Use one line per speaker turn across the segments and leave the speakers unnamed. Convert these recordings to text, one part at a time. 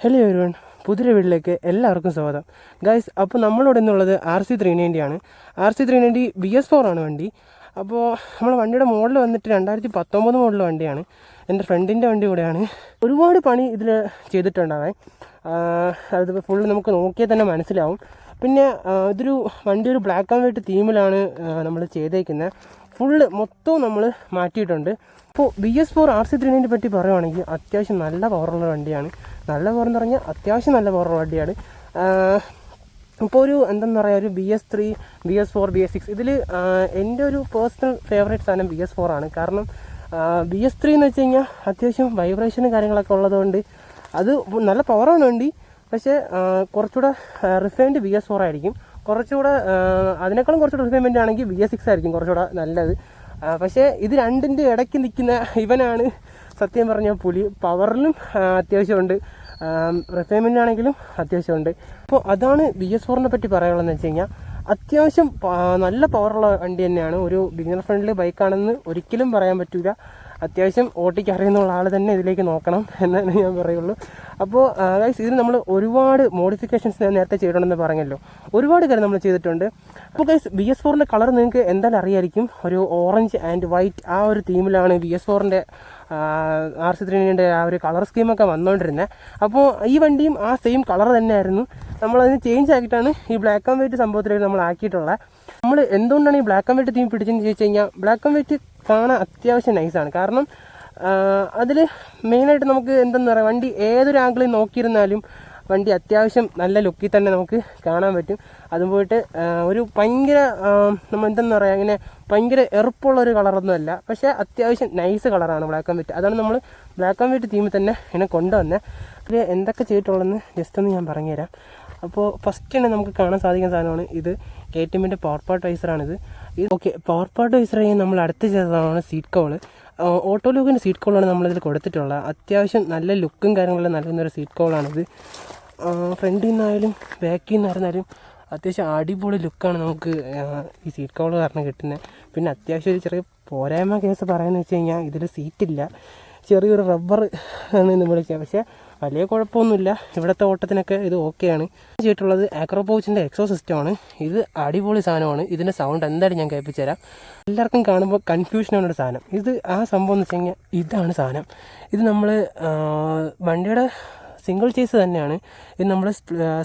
Hello everyone, പുതിയ വീട്ടിലേക്ക് എല്ലാവർക്കും സ്വാഗതം. ഗൈസ്, അപ്പോൾ നമ്മളിവിടെ നിന്നുള്ളത് RC390 ആണ്. RC390 BS4 ആണ് വണ്ടി. അപ്പോൾ നമ്മുടെ വണ്ടിയുടെ മോഡൽ വന്നിട്ട് 2019 മോഡൽ വണ്ടിയാണ്. എൻ്റെ ഫ്രണ്ടിൻ്റെ വണ്ടി കൂടെയാണ്. ഒരുപാട് പണി ഇതിൽ ചെയ്തിട്ടുണ്ടാവേ. അതിപ്പോൾ ഫുള്ള് നമുക്ക് നോക്കിയാൽ തന്നെ മനസ്സിലാവും. പിന്നെ ഇതൊരു വണ്ടി ഒരു ബ്ലാക്ക് ആൻഡ് വൈറ്റ് തീമിലാണ് നമ്മൾ ചെയ്തേക്കുന്നത്. ഫുള്ള് മൊത്തവും നമ്മൾ മാറ്റിയിട്ടുണ്ട്. അപ്പോൾ BS4 RC390 പറ്റി പറയുവാണെങ്കിൽ അത്യാവശ്യം നല്ല പവറുള്ള വണ്ടിയാണ്. നല്ല പവറെന്ന് പറഞ്ഞാൽ അത്യാവശ്യം നല്ല പവറുള്ള വണ്ടിയാണ്. ഇപ്പോൾ ഒരു എന്താണെന്ന് പറയുക, ഒരു BS3, BS4, BS6 ഇതിൽ എൻ്റെ ഒരു പേഴ്സണൽ ഫേവറേറ്റ് സാധനം BS4 ആണ്. കാരണം BS3 എന്ന് വെച്ച് കഴിഞ്ഞാൽ അത്യാവശ്യം വൈബ്രേഷനും കാര്യങ്ങളൊക്കെ ഉള്ളതുകൊണ്ട് അത് നല്ല പവറാണ് വണ്ടി. പക്ഷേ കുറച്ചുകൂടെ റിഫൈൻഡ് BS4 ആയിരിക്കും. കുറച്ചുകൂടെ അതിനേക്കാളും കുറച്ചുകൂടെ റിഫൈൻമെൻ്റ് ആണെങ്കിൽ BS6 ആയിരിക്കും കുറച്ചുകൂടെ നല്ലത്. പക്ഷേ ഇത് രണ്ടിൻ്റെ ഇടയ്ക്ക് നിൽക്കുന്ന ഇവനാണ് സത്യം പറഞ്ഞാൽ പുലി. പവറിലും അത്യാവശ്യമുണ്ട്, റിഫൈൻമെൻ്റ് ആണെങ്കിലും അത്യാവശ്യമുണ്ട്. അപ്പോൾ അതാണ് BS4നെ പറ്റി പറയാനുള്ളതെന്ന് വെച്ച് കഴിഞ്ഞാൽ അത്യാവശ്യം നല്ല പവറുള്ള വണ്ടി തന്നെയാണ്. ഒരു ബിഗിനർ ഫ്രണ്ട്ലി ബൈക്കാണെന്ന് ഒരിക്കലും പറയാൻ പറ്റില്ല. അത്യാവശ്യം ഓട്ടിക്ക് അറിയുന്നുള്ള ആൾ തന്നെ ഇതിലേക്ക് നോക്കണം എന്നാണ് ഞാൻ പറയുള്ളൂ. അപ്പോൾ ഗൈസ്, ഇതിന് നമ്മൾ ഒരുപാട് മോഡിഫിക്കേഷൻസ് ഞാൻ നേരത്തെ ചെയ്തിട്ടുണ്ടെന്ന് പറഞ്ഞല്ലോ. ഒരുപാട് കാര്യം നമ്മൾ ചെയ്തിട്ടുണ്ട്. അപ്പോൾ ഗൈസ്, BS4ൻ്റെ കളർ നിങ്ങൾക്ക് എന്തായാലും അറിയായിരിക്കും. ഒരു ഓറഞ്ച് ആൻഡ് വൈറ്റ് ആ ഒരു തീമിലാണ് BS4ൻ്റെ RC390 ആ ഒരു കളർ സ്കീമൊക്കെ വന്നുകൊണ്ടിരുന്നത്. അപ്പോൾ ഈ വണ്ടിയും ആ സെയിം കളർ തന്നെയായിരുന്നു. നമ്മളതിന് ചേഞ്ച് ആക്കിയിട്ടാണ് ഈ ബ്ലാക്ക് ആൻഡ് വൈറ്റ് സംഭവത്തിലേക്ക് നമ്മൾ ആക്കിയിട്ടുള്ളത്. നമ്മൾ എന്തുകൊണ്ടാണ് ഈ ബ്ലാക്ക് ആൻഡ് വൈറ്റ് തീം പിടിച്ചെന്ന് ചോദിച്ചു കഴിഞ്ഞാൽ, ബ്ലാക്ക് ആൻഡ് വൈറ്റ് കാണാൻ അത്യാവശ്യം നൈസാണ്. കാരണം അതിൽ മെയിനായിട്ട് നമുക്ക് എന്തെന്ന് പറയുക, വണ്ടി ഏതൊരു ആംഗിളിൽ നോക്കിയിരുന്നാലും വണ്ടി അത്യാവശ്യം നല്ല ലുക്കിൽ തന്നെ നമുക്ക് കാണാൻ പറ്റും. അതും പോയിട്ട് ഒരു ഭയങ്കര നമ്മൾ എന്തെന്ന് പറയുക, അങ്ങനെ ഭയങ്കര എറുപ്പുള്ളൊരു കളറൊന്നുമല്ല. പക്ഷേ അത്യാവശ്യം നൈസ് കളറാണ് ബ്ലാക്ക് ആൻഡ് വൈറ്റ്. അതാണ് നമ്മൾ ബ്ലാക്ക് ആൻഡ് വൈറ്റ് തീമിൽ തന്നെ ഇതിനെ കൊണ്ടുവന്നത്. ഇതിൽ എന്തൊക്കെ ചെയ്തിട്ടുള്ളതെന്ന് ജസ്റ്റ് ഒന്ന് ഞാൻ പറഞ്ഞുതരാം. അപ്പോൾ ഫസ്റ്റ് തന്നെ നമുക്ക് കാണാൻ സാധിക്കുന്ന സാധനമാണ് ഇത്. KTMൻ്റെ പവർ പാർട്ട് വൈസറാണിത്. ഓക്കെ, പവർ പാർട്ട് വൈസർ കഴിഞ്ഞ് നമ്മൾ അടുത്ത് ചെയ്തതാണ് സീറ്റ് കവള്. ഓട്ടോ ലുക്കിൻ്റെ സീറ്റ് കവളാണ് നമ്മളിതിൽ കൊടുത്തിട്ടുള്ളത്. അത്യാവശ്യം നല്ല ലുക്കും കാര്യങ്ങളെല്ലാം നൽകുന്നൊരു സീറ്റ് കവളാണിത്. ഫ്രണ്ടിൽ നിന്നായാലും ബാക്കിൽ നിന്നായിരുന്നാലും അത്യാവശ്യം അടിപൊളി ലുക്കാണ് നമുക്ക് ഈ സീറ്റ് കവള് കാരണം കിട്ടുന്നത്. പിന്നെ അത്യാവശ്യം ഒരു ചെറിയ പോരായ്മ കേസ് പറയുന്നത് വെച്ച് കഴിഞ്ഞാൽ ഇതിൽ സീറ്റില്ല, ചെറിയൊരു റബ്ബർ ആണ് നമ്മൾ ചെയ്യുക. പക്ഷേ വലിയ കുഴപ്പമൊന്നുമില്ല, ഇവിടുത്തെ ഓട്ടത്തിനൊക്കെ ഇത് ഓക്കെയാണ്. ചെയ്തിട്ടുള്ളത് ആക്രോപൗച്ചിൻ്റെ എക്സോ സിസ്റ്റമാണ്. ഇത് അടിപൊളി സാധനമാണ്. ഇതിൻ്റെ സൗണ്ട് എന്തായാലും ഞാൻ കേൾപ്പിച്ചു തരാം. എല്ലാവർക്കും കാണുമ്പോൾ കൺഫ്യൂഷനാണ് ഒരു സാധനം. ഇത് ആ സംഭവം എന്ന് വെച്ച് കഴിഞ്ഞാൽ ഇതാണ് സാധനം. ഇത് നമ്മൾ വണ്ടിയുടെ സിംഗിൾ ചേസ് തന്നെയാണ്. ഇത് നമ്മൾ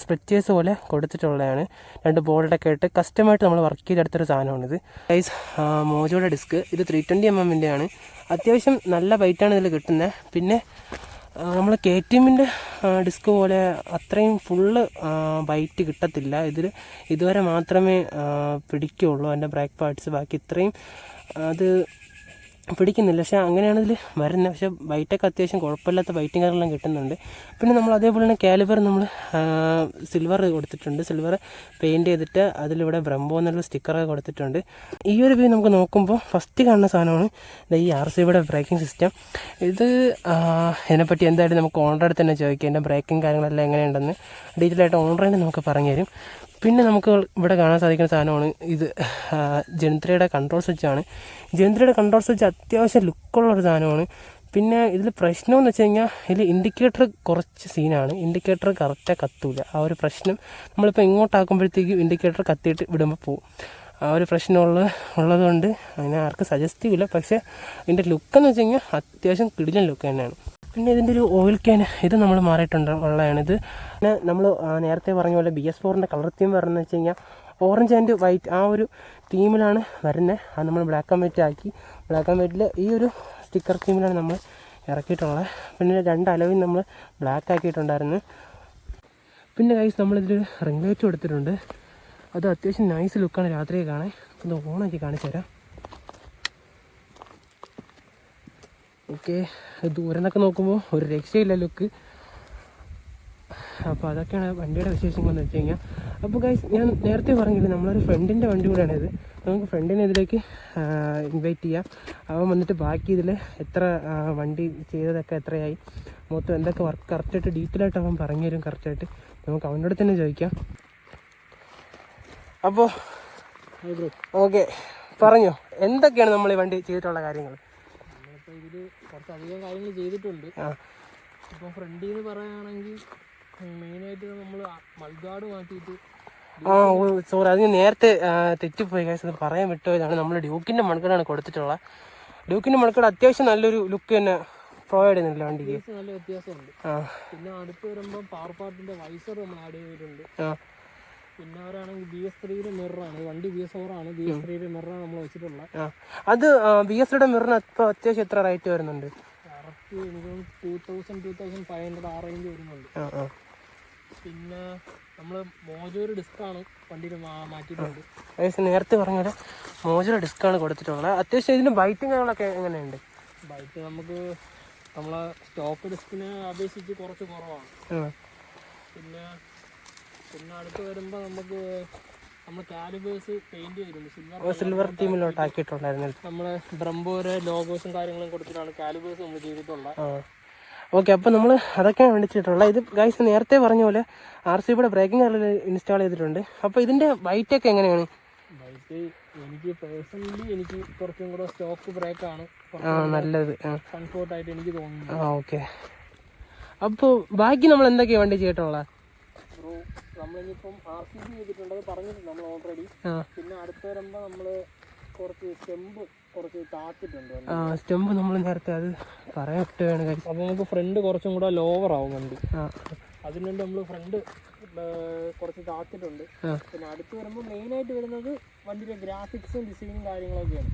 സ്പ്ലിറ്റ് ചേസ് പോലെ കൊടുത്തിട്ടുള്ളതാണ്. 2 ബോൾഡൊക്കെ ആയിട്ട് കസ്റ്റമായിട്ട് നമ്മൾ വർക്ക് ചെയ്തെടുത്തൊരു സാധനമാണിത്. ഗൈസ്, മോജോയുടെ ഡിസ്ക് ഇത് 320 mm ആണ്. അത്യാവശ്യം നല്ല വെയിറ്റാണ് ഇതിൽ കിട്ടുന്നത്. പിന്നെ നമ്മൾ KTMൻ്റെ ഡിസ്ക് പോലെ അത്രയും ഫുള്ള് വൈറ്റ് കിട്ടത്തില്ല. ഇതുവരെ മാത്രമേ പിടിക്കുകയുള്ളൂ അതിൻ്റെ ബ്രേക്ക് പാർട്സ്. ബാക്കി ഇത്രയും അത് പിടിക്കുന്നില്ല. പക്ഷേ അങ്ങനെയാണ് ഇതിൽ വരുന്നത്. പക്ഷേ വൈറ്റൊക്കെ അത്യാവശ്യം കുഴപ്പമില്ലാത്ത വൈറ്റും കാര്യങ്ങളെല്ലാം കിട്ടുന്നുണ്ട്. പിന്നെ നമ്മൾ അതേപോലെ തന്നെ കാലിബർ നമ്മൾ സിൽവർ കൊടുത്തിട്ടുണ്ട്. സിൽവർ പെയിൻറ്റ് ചെയ്തിട്ട് അതിലിവിടെ ബ്രംബോ എന്നുള്ള സ്റ്റിക്കറൊക്കെ കൊടുത്തിട്ടുണ്ട്. ഈ ഒരു വ്യൂ നമുക്ക് നോക്കുമ്പോൾ ഫസ്റ്റ് കാണുന്ന സാധനമാണ് ഈ RCയുടെ ബ്രേക്കിംഗ് സിസ്റ്റം. ഇത് ഇതിനെപ്പറ്റി എന്തായാലും നമുക്ക് ഓണറുടെ അടുത്ത് തന്നെ ചോദിക്കാം. എൻ്റെ ബ്രേക്കിംഗ് കാര്യങ്ങളെല്ലാം എങ്ങനെയുണ്ടെന്ന് ഡീറ്റെയിൽ ആയിട്ട് ഓണർ തന്നെ നമുക്ക് പറഞ്ഞു തരും. പിന്നെ നമുക്ക് ഇവിടെ കാണാൻ സാധിക്കുന്ന സാധനമാണ് ഇത്. ജെൻത്രയുടെ കൺട്രോൾ സ്വിച്ചാണ്. ജെൻത്രയുടെ കൺട്രോൾ സ്വിച്ച് അത്യാവശ്യം ലുക്കുള്ളൊരു സാധനമാണ്. പിന്നെ ഇതിൽ പ്രശ്നമെന്ന് വെച്ച് കഴിഞ്ഞാൽ ഇതിൽ ഇൻഡിക്കേറ്റർ കുറച്ച് സീനാണ്. ഇൻഡിക്കേറ്റർ കറക്റ്റായി കത്തൂല. ആ ഒരു പ്രശ്നം നമ്മളിപ്പോൾ ഇങ്ങോട്ടാക്കുമ്പോഴത്തേക്കും ഇൻഡിക്കേറ്റർ കത്തിയിട്ട് വിടുമ്പോൾ പോകും. ആ ഒരു പ്രശ്നം ഉള്ളതുകൊണ്ട് അങ്ങനെ ആർക്കും സജസ്റ്റ് ചെയ്യില്ല. പക്ഷേ ഇതിൻ്റെ ലുക്കെന്ന് വെച്ച് കഴിഞ്ഞാൽ അത്യാവശ്യം കിടിലൻ ലുക്ക് തന്നെയാണ്. പിന്നെ ഇതിൻ്റെ ഒരു ഓയിൽ ക്യാൻ ഇത് നമ്മൾ ഉള്ളതാണിത്. പിന്നെ നമ്മൾ നേരത്തെ പറഞ്ഞ പോലെ BS4ൻ്റെ കളർ തീം വരുന്നത് വെച്ച് കഴിഞ്ഞാൽ ഓറഞ്ച് ആൻഡ് വൈറ്റ് ആ ഒരു തീമിലാണ് വരുന്നത്. അത് നമ്മൾ ബ്ലാക്ക് ആൻഡ് വൈറ്റ് ആക്കി. ബ്ലാക്ക് ആൻഡ് വൈറ്റിൽ ഈ ഒരു സ്റ്റിക്കർ തീമിലാണ് നമ്മൾ ഇറക്കിയിട്ടുള്ളത്. പിന്നെ 2 അലോയും നമ്മൾ ബ്ലാക്ക് ആക്കിയിട്ടുണ്ടായിരുന്നു. പിന്നെ ഗൈസ്, നമ്മളിതിൽ റിംഗ് ലൈറ്റ് കൊടുത്തിട്ടുണ്ട്. അത് അത്യാവശ്യം നൈസ് ലുക്കാണ് രാത്രിയെ കാണാൻ. ഒന്ന് ഓണാക്കി കാണിച്ചു തരാം. ഓക്കെ, ദൂരം നിന്നൊക്കെ നോക്കുമ്പോൾ ഒരു രക്ഷയില്ല ലുക്ക്. അപ്പോൾ അതൊക്കെയാണ് വണ്ടിയുടെ വിശേഷങ്ങളെന്ന് വെച്ച് കഴിഞ്ഞാൽ. അപ്പോൾ ഗൈസ്, ഞാൻ നേരത്തെ പറഞ്ഞില്ലേ നമ്മളൊരു ഫ്രണ്ടിൻ്റെ വണ്ടി കൂടെയാണിത്. നമുക്ക് ഫ്രണ്ടിനെ ഇതിലേക്ക് ഇൻവൈറ്റ് ചെയ്യാം. അവൻ വന്നിട്ട് ബാക്കി ഇതിൽ എത്ര വണ്ടി ചെയ്തതൊക്കെ എത്രയായി, മൊത്തം എന്തൊക്കെ വർക്ക് കറക്റ്റായിട്ട് ഡീറ്റെയിൽ ആയിട്ട് അവൻ പറഞ്ഞു തരും. കറക്റ്റായിട്ട് നമുക്ക് അവനോട് തന്നെ ചോദിക്കാം. അപ്പോൾ ഓക്കെ, പറഞ്ഞോ, എന്തൊക്കെയാണ് നമ്മൾ ഈ വണ്ടി ചെയ്തിട്ടുള്ള കാര്യങ്ങൾ?
നമ്മളിപ്പോൾ ഇതിൽ കുറച്ചധികം കാര്യങ്ങൾ ചെയ്തിട്ടുണ്ട്. ഇപ്പം ഫ്രണ്ടിൽ നിന്ന് പറയുകയാണെങ്കിൽ മെയിനായിട്ട് നമ്മൾ മൾഗാർഡ് മാറ്റിയിട്ട്
സോറി അത് നേരത്തെ തെറ്റിപ്പോയി ഗൈസ്, അത് പറയാൻ വിട്ടുപോയതാണ്. നമ്മൾ ഡ്യൂക്കിൻ്റെ മൺകടാണ് കൊടുത്തിട്ടുള്ളത്. ഡ്യൂക്കിൻ്റെ മൺകട അത്യാവശ്യം നല്ലൊരു ലുക്ക് തന്നെ പ്രൊവൈഡ് ചെയ്യുന്നില്ല വണ്ടിക്ക്,
നല്ല വ്യത്യാസമുണ്ട്. പിന്നെ അടുത്ത് വരുമ്പോൾ പവർ പാർട്ടിന്റെ വൈസർ നമ്മൾ ആഡ് ചെയ്തിട്ടുണ്ട്. പിന്നെ അവരാണെങ്കിൽ BS3 മിററാണ്, വണ്ടി BS4 ആണ്, BS3 മിററാണ് നമ്മൾ വെച്ചിട്ടുള്ളത്.
അത് BS3 മിററിന് അത്യാവശ്യം എത്ര റേറ്റ് വരുന്നുണ്ട്?
കറക്റ്റ് എനിക്ക് 2000-2500 ആ റേഞ്ച് വരുന്നുണ്ട്. പിന്നെ നമ്മൾ മോജോര് ഡിസ്കാണ് വണ്ടിയിൽ മാറ്റിയിട്ടുണ്ട്.
നേരത്തെ പറഞ്ഞ പോലെ മോജോര് ഡിസ്കാണ് കൊടുത്തിട്ടുള്ളത്. അത്യാവശ്യം ഇതിന് ബൈറ്റും കാര്യങ്ങളൊക്കെ എങ്ങനെയുണ്ട്?
ബൈറ്റ് നമുക്ക് നമ്മളെ സ്റ്റോക്ക് ഡിസ്കിനെ അപേക്ഷിച്ച് കുറച്ച് കുറവാണ്. പിന്നെ അടുത്ത് വരുമ്പോൾ നമുക്ക് നമ്മൾ കാലിബേഴ്സ് പെയിന്റ് ചെയ്തിട്ടുണ്ട്,
സിൽവർ തീമിലോട്ട് ആക്കിയിട്ടുണ്ടായിരുന്നു.
നമ്മളെ ബ്രംബോരെ ലോഗോസും കാര്യങ്ങളും കൊടുത്തിട്ടാണ് കാലിബേഴ്സ് നമ്മൾ ചെയ്തിട്ടുള്ളത്.
ഓക്കെ, അപ്പോൾ നമ്മൾ അതൊക്കെയാണ് വേണ്ടിച്ചിട്ടുള്ളത്. ഇത് ഗൈസ് നേരത്തെ പറഞ്ഞ പോലെ RCBയുടെ ബ്രേക്കിംഗ് ഇൻസ്റ്റാൾ ചെയ്തിട്ടുണ്ട്. അപ്പോൾ ഇതിൻ്റെ ബൈറ്റൊക്കെ എങ്ങനെയാണ്?
ബൈറ്റ് എനിക്ക് പേഴ്സണലി എനിക്ക് കുറച്ചും കൂടെ സ്റ്റോക്ക് ബ്രേക്കാണ്
നല്ലത്,
കംഫോർട്ടായിട്ട് എനിക്ക് തോന്നുന്നു.
ഓക്കെ, അപ്പോൾ ബാക്കി നമ്മൾ എന്തൊക്കെയാണ് വണ്ടി ചെയ്തിട്ടുള്ളത്?
ബ്രോ നമ്മളിനിപ്പം RCB ചെയ്തിട്ടുണ്ട്, അത് പറഞ്ഞിട്ടുണ്ട് നമ്മൾ ഓൾറെഡി. പിന്നെ അടുത്ത് വരുമ്പോൾ നമ്മൾ കുറച്ച് കുറച്ച് താത്തിട്ടുണ്ട്.
സ്റ്റെമ്പ് നമ്മൾ നേരത്തെ അത് പറയാട്ട് വേണം.
അപ്പോൾ നമുക്ക് ഫ്രണ്ട് കുറച്ചും കൂടെ ലോവർ ആവും വണ്ടി, അതിനുവേണ്ടി നമ്മൾ ഫ്രണ്ട് കുറച്ച് താത്തിട്ടുണ്ട്. പിന്നെ അടുത്ത് വരുമ്പോൾ മെയിനായിട്ട് വരുന്നത് വണ്ടിയുടെ ഗ്രാഫിക്സും ഡിസൈനും കാര്യങ്ങളൊക്കെയാണ്.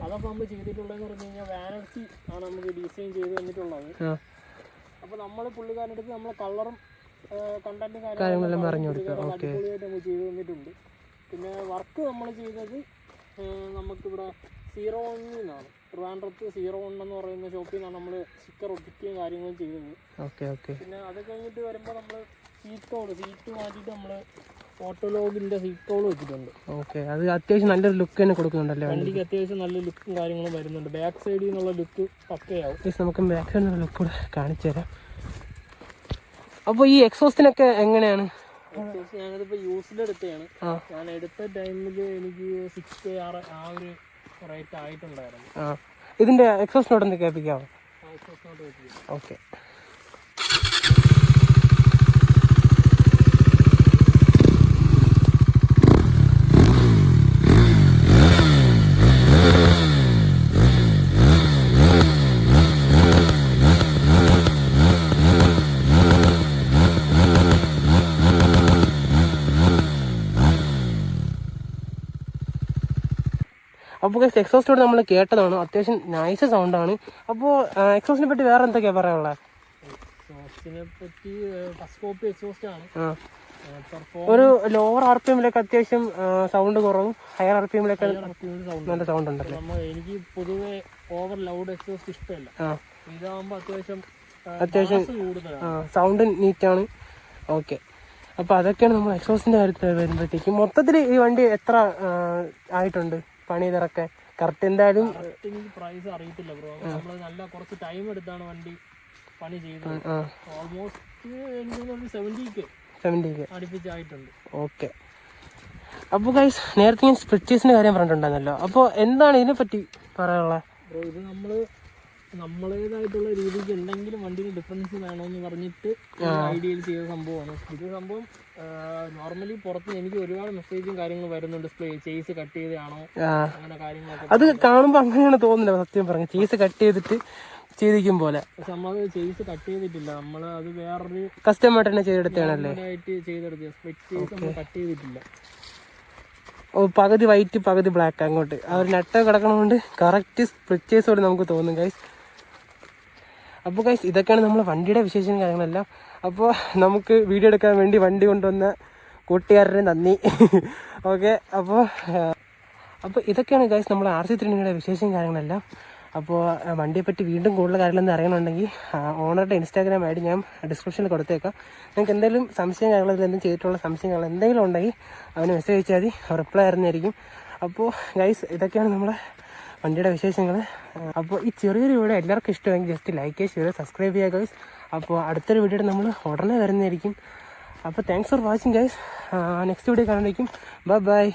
അതൊക്കെ നമ്മൾ ചെയ്തിട്ടുള്ളതെന്ന് പറഞ്ഞു കഴിഞ്ഞാൽ വാനർസി ആണ് നമുക്ക് ഡിസൈൻ ചെയ്ത് തന്നിട്ടുള്ളത്. അപ്പോൾ നമ്മൾ പുള്ളിക്കാരൻ്റെ അടുത്ത് നമ്മളെ കളറും കണ്ടന്റും കാര്യങ്ങളെല്ലാം അടിപൊളിയായിട്ട് നമ്മൾ ചെയ്ത് തന്നിട്ടുണ്ട്. പിന്നെ വർക്ക് നമ്മൾ ചെയ്തത് നമുക്കിവിടെ 01 നിന്നാണ്, ട്രിവാൻഡ്രത്ത് 01 എന്ന് പറയുന്ന ഷോപ്പിൽ നിന്നാണ് നമ്മൾ സ്റ്റിക്കർ ഒട്ടിക്കുകയും കാര്യങ്ങളും ചെയ്തത്. പിന്നെ അത് കഴിഞ്ഞിട്ട് വരുമ്പോൾ നമ്മൾ സീറ്റ് മാറ്റിയിട്ട് നമ്മൾ ഓട്ടോലോഗിന്റെ സീറ്റ് കൗൾ വെച്ചിട്ടുണ്ട്.
ഓക്കെ, അത് അത്യാവശ്യം നല്ലൊരു ലുക്ക് തന്നെ കൊടുക്കുന്നുണ്ടല്ലേ
വണ്ടിക്ക്? അത്യാവശ്യം നല്ല ലുക്കും കാര്യങ്ങളും വരുന്നുണ്ട്. ബാക്ക് സൈഡിൽ നിന്നുള്ള ലുക്ക് പക്കയാവും.
നമുക്ക് ബാക്ക് സൈഡിൽ നിന്നുള്ള ലുക്ക് കൂടെ കാണിച്ചു തരാം. അപ്പോൾ ഈ എക്സോസ്റ്റിനൊക്കെ എങ്ങനെയാണ്?
ഞാനിതിപ്പോൾ യൂസിലെടുത്തതാണ്. ഞാൻ എടുത്ത ടൈമിൽ എനിക്ക് 6K ആ ഒരു റേറ്റ് ആയിട്ടുണ്ടായിരുന്നു.
ഇതിന്റെ എക്സോസ്റ്റ് നോട്ട് കേൾപ്പിക്കാമോ? ഓക്കെ, അപ്പോൾ എക്സോസ്റ്റോട് നമ്മൾ കേട്ടതാണ്, അത്യാവശ്യം നൈസ് സൗണ്ടാണ്. അപ്പോൾ എക്സോസ്റ്റിനെ പറ്റി വേറെ എന്തൊക്കെയാണ് പറയാനുള്ളത്?
എക്സോസ്റ്റിനെ പറ്റി ഫസ്റ്റ് കോപ്പി എക്സോസ്റ്റ് ആണ്.
ഒരു ലോവർ RPMലേക്ക് അത്യാവശ്യം സൗണ്ട് കുറവും, ഹയർ RPMലേക്ക് നല്ല സൗണ്ട് ഉണ്ടല്ലോ.
എനിക്ക് പൊതുവെ ഓവർ ലൗഡ് എക്സോസ്റ്റ് ഇഷ്ടമല്ല. ഇതാകുമ്പോൾ
അത്യാവശ്യം സൗണ്ട് നീറ്റാണ്. ഓക്കെ, അപ്പോൾ അതൊക്കെയാണ് നമ്മൾ എക്സോസ്റ്റിൻ്റെ കാര്യത്തിൽ വരുമ്പോഴത്തേക്കും. മൊത്തത്തിൽ ഈ വണ്ടി എത്ര ആയിട്ടുണ്ട് പണി ഇതൊക്കെ? കറക്റ്റ് എന്തായാലും
പ്രൈസ് അറിയത്തില്ല ബ്രോ, നമ്മൾ നല്ല കുറച്ച് ടൈം എടുത്താണ് വണ്ടി പണി ചെയ്തത്. Almost 70K അടുപ്പിച്ചായിട്ടുണ്ട്.
ഓക്കെ, അപ്പോൾ ഗൈസ് നേരത്തെ ഞാൻ സ്പ്രിച്ചേഴ്സിൻ്റെ കാര്യം പറഞ്ഞിട്ടുണ്ടായിരുന്നല്ലോ, അപ്പോൾ എന്താണ് ഇതിനെപ്പറ്റി പറയാനുള്ളത്?
ബ്രോ ഇത് നമ്മളേതായിട്ടുള്ള രീതിക്ക് എന്തെങ്കിലും വണ്ടിയിൽ ഡിഫറൻസ് വേണമെന്ന് പറഞ്ഞിട്ട് ഐഡിയയിൽ ചെയ്ത സംഭവമാണ് ഇത്. സംഭവം നോർമലി പുറത്ത് എനിക്ക് ഒരുപാട് മെസ്സേജും കാര്യങ്ങളും വരുന്നുണ്ട്, ചേസ് കട്ട് ചെയ്താണോ അങ്ങനെ കാര്യങ്ങളൊക്കെ.
അത് കാണുമ്പോൾ അങ്ങനെയാണ് തോന്നുന്നത് സത്യം പറഞ്ഞു, ചേസ് കട്ട് ചെയ്തിട്ട് ചെയ്തിരിക്കും പോലെ.
പക്ഷെ നമ്മൾ ചേസ് കട്ട് ചെയ്തിട്ടില്ല, നമ്മൾ അത് വേറൊരു
കസ്റ്റമായിട്ട് തന്നെ ചെയ്തെടുത്തതാണല്ലേ?
ചെയ്തെടുത്തത് സ്പ്ലിറ്റ് ചേസ് നമ്മൾ കട്ട് ചെയ്തിട്ടില്ല.
പകുതി വൈറ്റ് പകുതി ബ്ലാക്ക് അങ്ങോട്ട് ആ ഒരു നട്ട് കിടക്കണതുകൊണ്ട് കറക്റ്റ് സ്പ്ലിച്ചേഴ്സ് പോലെ നമുക്ക് തോന്നും ഗൈസ്. അപ്പോൾ ഗൈസ് ഇതൊക്കെയാണ് നമ്മൾ വണ്ടിയുടെ വിശേഷം കാര്യങ്ങളെല്ലാം. അപ്പോൾ നമുക്ക് വീഡിയോ എടുക്കാൻ വേണ്ടി വണ്ടി കൊണ്ടുവന്ന കൂട്ടുകാരുടെ നന്ദി. ഓക്കെ, അപ്പോൾ ഇതൊക്കെയാണ് ഗൈസ് നമ്മൾ RC390യുടെ വിശേഷം കാര്യങ്ങളെല്ലാം. അപ്പോൾ വണ്ടിയെപ്പറ്റി വീണ്ടും കൂടുതൽ കാര്യങ്ങളൊന്നും അറിയണമെന്നുണ്ടെങ്കിൽ ഓണറുടെ ഇൻസ്റ്റാഗ്രാം ഐഡി ഞാൻ ഡിസ്ക്രിപ്ഷനിൽ കൊടുത്തേക്കാം. നിങ്ങൾക്ക് എന്തെങ്കിലും സംശയം കാര്യങ്ങൾ എന്തെങ്കിലും ചെയ്തിട്ടുള്ള സംശയങ്ങൾ എന്തെങ്കിലും ഉണ്ടെങ്കിൽ അവന് മെസ്സേജ് അയച്ചാൽ മതി, റിപ്ലൈ ആയിരുന്നായിരിക്കും. അപ്പോൾ ഗൈസ് ഇതൊക്കെയാണ് നമ്മളെ വണ്ടിയുടെ വിശേഷങ്ങൾ. അപ്പോൾ ഈ ചെറിയൊരു വീഡിയോ എല്ലാവർക്കും ഇഷ്ടമെങ്കിൽ ജസ്റ്റ് ലൈക്ക് ചെയ്യുക, ഷെയർ, സബ്സ്ക്രൈബ് ചെയ്യുക ഗൈസ്. അപ്പോൾ അടുത്തൊരു വീഡിയോയുടെ നമ്മൾ ഉടനെ വരുന്നതായിരിക്കും. അപ്പോൾ thanks for watching guys. Next video കാണുന്നതായിരിക്കും. ബൈ.